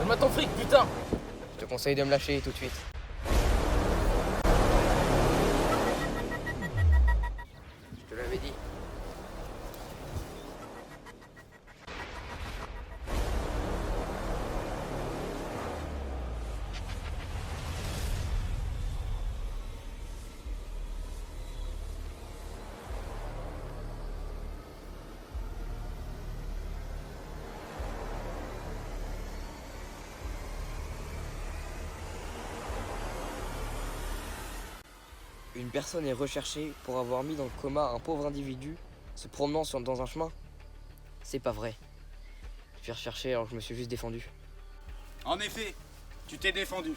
Donne-moi ton fric, putain! Je te conseille de me lâcher tout de suite. Je te l'avais dit. Une personne est recherchée pour avoir mis dans le coma un pauvre individu se promenant dans un chemin. C'est pas vrai. Je suis recherché alors que je me suis juste défendu. En effet, tu t'es défendu.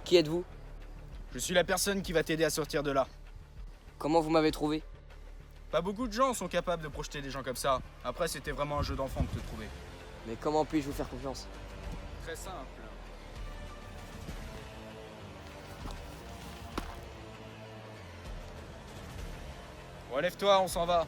Qui êtes-vous? Je suis la personne qui va t'aider à sortir de là. Comment vous m'avez trouvé? Pas beaucoup de gens sont capables de projeter des gens comme ça. Après, c'était vraiment un jeu d'enfant de te trouver. Mais comment puis-je vous faire confiance? Très simple. Relève-toi, on s'en va.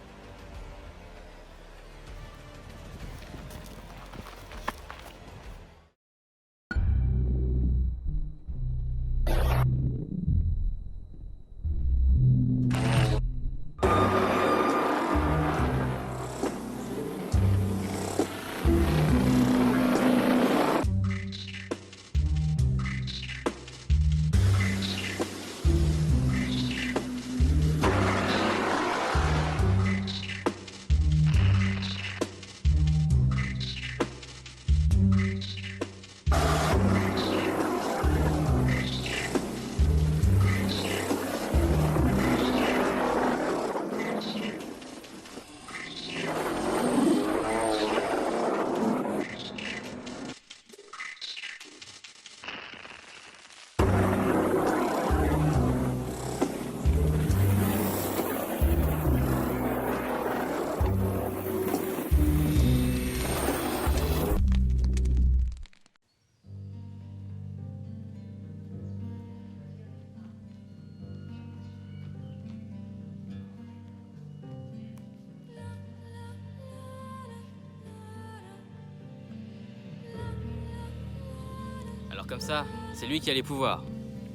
Alors comme ça, c'est lui qui a les pouvoirs.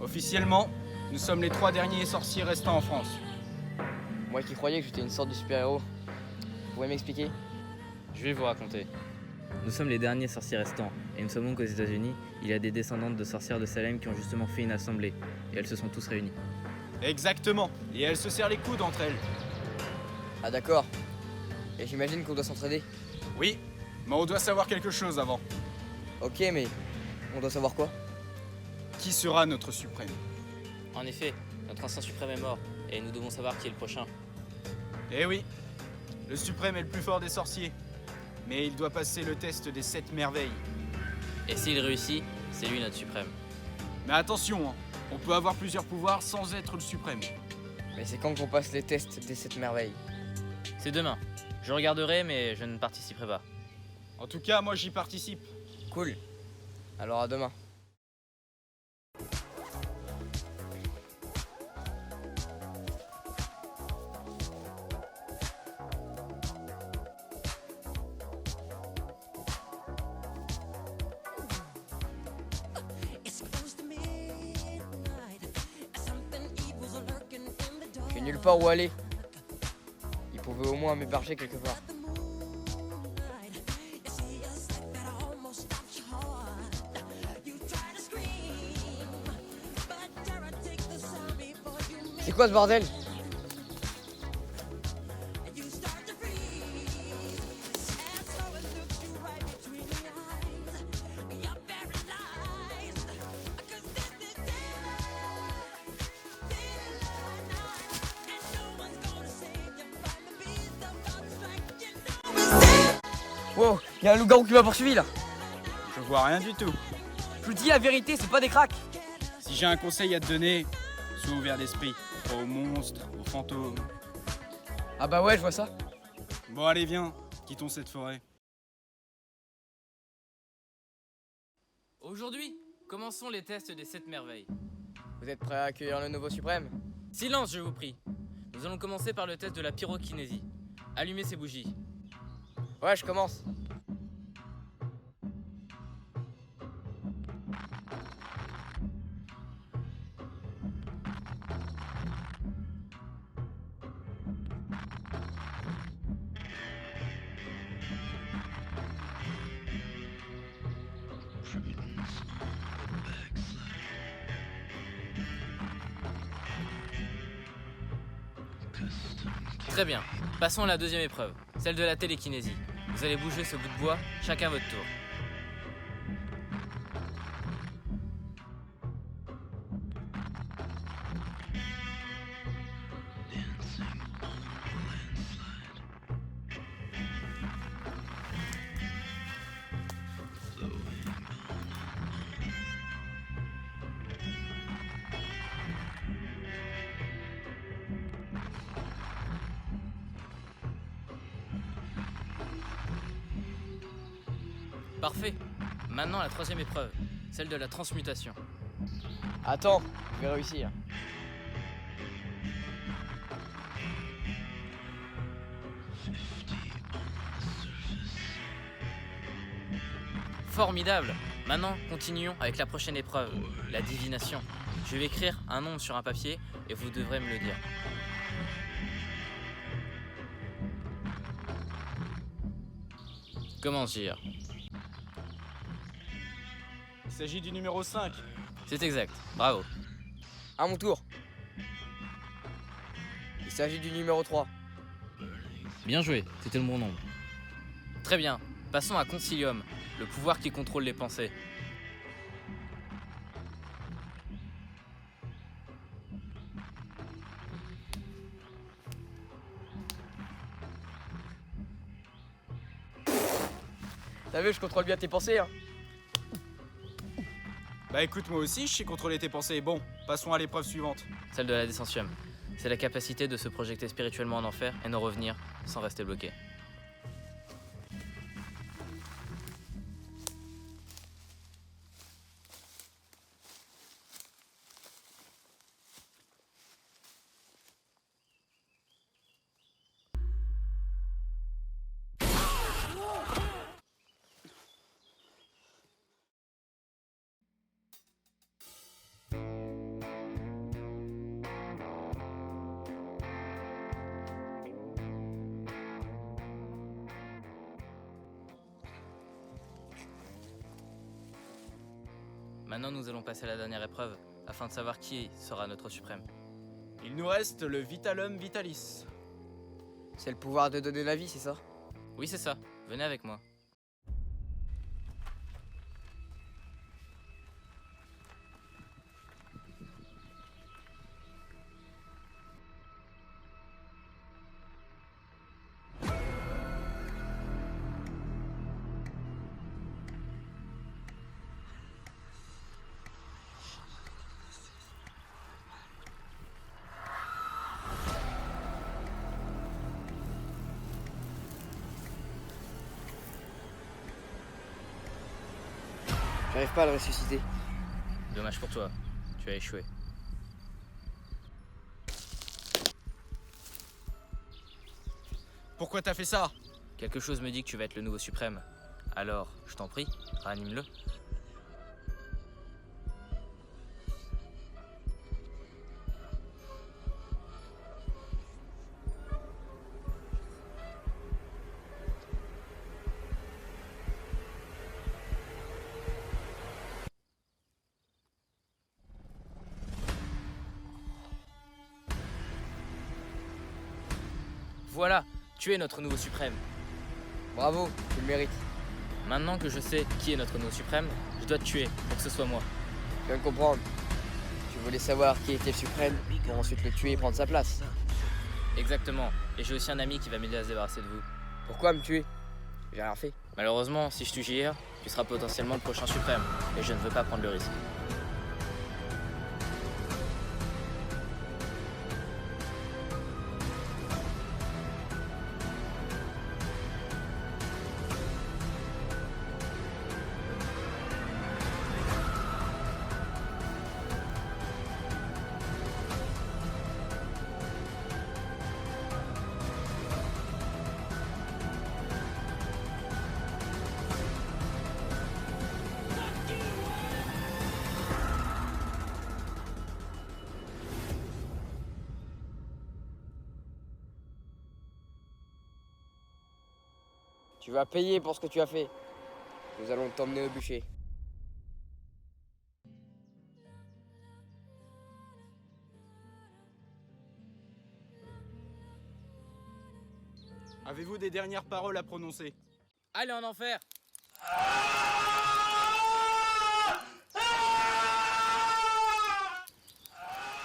Officiellement, nous sommes les 3 derniers sorciers restants en France. Moi qui croyais que j'étais une sorte de super-héros. Vous pouvez m'expliquer? Je vais vous raconter. Nous sommes les derniers sorciers restants, et nous savons donc qu'aux États-Unis, il y a des descendantes de sorcières de Salem qui ont justement fait une assemblée, et elles se sont tous réunies. Exactement. Et elles se serrent les coudes entre elles. Ah d'accord. Et j'imagine qu'on doit s'entraider. Oui, mais on doit savoir quelque chose avant. Ok, mais on doit savoir quoi? Qui sera notre suprême? En effet, notre ancien suprême est mort, et nous devons savoir qui est le prochain. Eh oui, le suprême est le plus fort des sorciers. Mais il doit passer le test des 7 merveilles. Et s'il réussit, c'est lui notre suprême. Mais attention, hein, on peut avoir plusieurs pouvoirs sans être le suprême. Mais c'est quand qu'on passe les tests des 7 merveilles? C'est demain. Je regarderai, mais je ne participerai pas. En tout cas, moi j'y participe. Cool. Alors à demain. J'ai nulle part où aller. Il pouvait au moins m'héberger quelque part. C'est quoi ce bordel? Wow, y a un loup-garou qui m'a poursuivi là. Je vois rien du tout. Je vous dis la vérité, c'est pas des cracks. Si j'ai un conseil à te donner, sois ouvert d'esprit. Pas aux monstres, aux fantômes. Ah bah ouais, je vois ça. Bon allez viens, quittons cette forêt. Aujourd'hui, commençons les tests des 7 merveilles. Vous êtes prêts à accueillir le nouveau suprême? Silence, je vous prie. Nous allons commencer par le test de la pyrokinésie. Allumez ces bougies. Ouais, je commence. Très bien, passons à la deuxième épreuve, celle de la télékinésie. Vous allez bouger ce bout de bois, chacun à votre tour. Parfait. Maintenant la troisième épreuve, celle de la transmutation. Attends, je vais réussir. Formidable. Maintenant, continuons avec la prochaine épreuve, la divination. Je vais écrire un nombre sur un papier et vous devrez me le dire. Comment dire? Il s'agit du numéro 5. C'est exact, bravo. À mon tour. Il s'agit du numéro 3. Bien joué, c'était le bon nombre. Très bien, passons à Concilium, le pouvoir qui contrôle les pensées. T'as vu, je contrôle bien tes pensées, hein. Bah écoute, moi aussi, je sais contrôler tes pensées. Bon, passons à l'épreuve suivante. Celle de la descensium. C'est la capacité de se projeter spirituellement en enfer et n'en revenir sans rester bloqué. Maintenant, nous allons passer à la dernière épreuve, afin de savoir qui sera notre suprême. Il nous reste le Vitalum Vitalis. C'est le pouvoir de donner la vie, c'est ça? Oui, c'est ça. Venez avec moi. J'arrive pas à le ressusciter. Dommage pour toi. Tu as échoué. Pourquoi t'as fait ça? Quelque chose me dit que tu vas être le nouveau suprême. Alors, je t'en prie, ranime-le. Voilà, tu es notre nouveau suprême. Bravo, tu le mérites. Maintenant que je sais qui est notre nouveau suprême, je dois te tuer pour que ce soit moi. Je viens de comprendre. Tu voulais savoir qui était le suprême pour ensuite le tuer et prendre sa place. Exactement, et j'ai aussi un ami qui va m'aider à se débarrasser de vous. Pourquoi me tuer? J'ai rien fait. Malheureusement, si je tue JR, tu seras potentiellement le prochain suprême, et je ne veux pas prendre le risque. Tu vas payer pour ce que tu as fait. Nous allons t'emmener au bûcher. Avez-vous des dernières paroles à prononcer? Allez en enfer!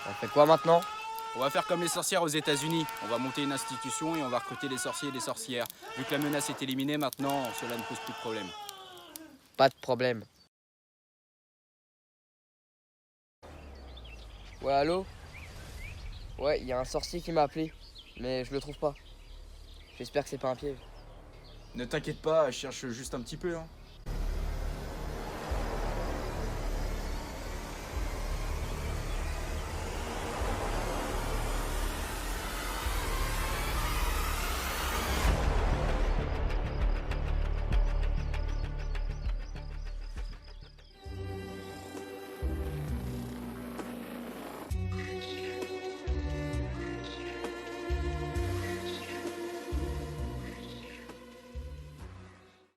On fait quoi maintenant? On va faire comme les sorcières aux États-Unis. On va monter une institution et on va recruter des sorciers et des sorcières. Vu que la menace est éliminée maintenant, cela ne pose plus de problème. Pas de problème. Ouais, allô? Ouais, il y a un sorcier qui m'a appelé, mais je le trouve pas. J'espère que c'est pas un piège. Ne t'inquiète pas, je cherche juste un petit peu.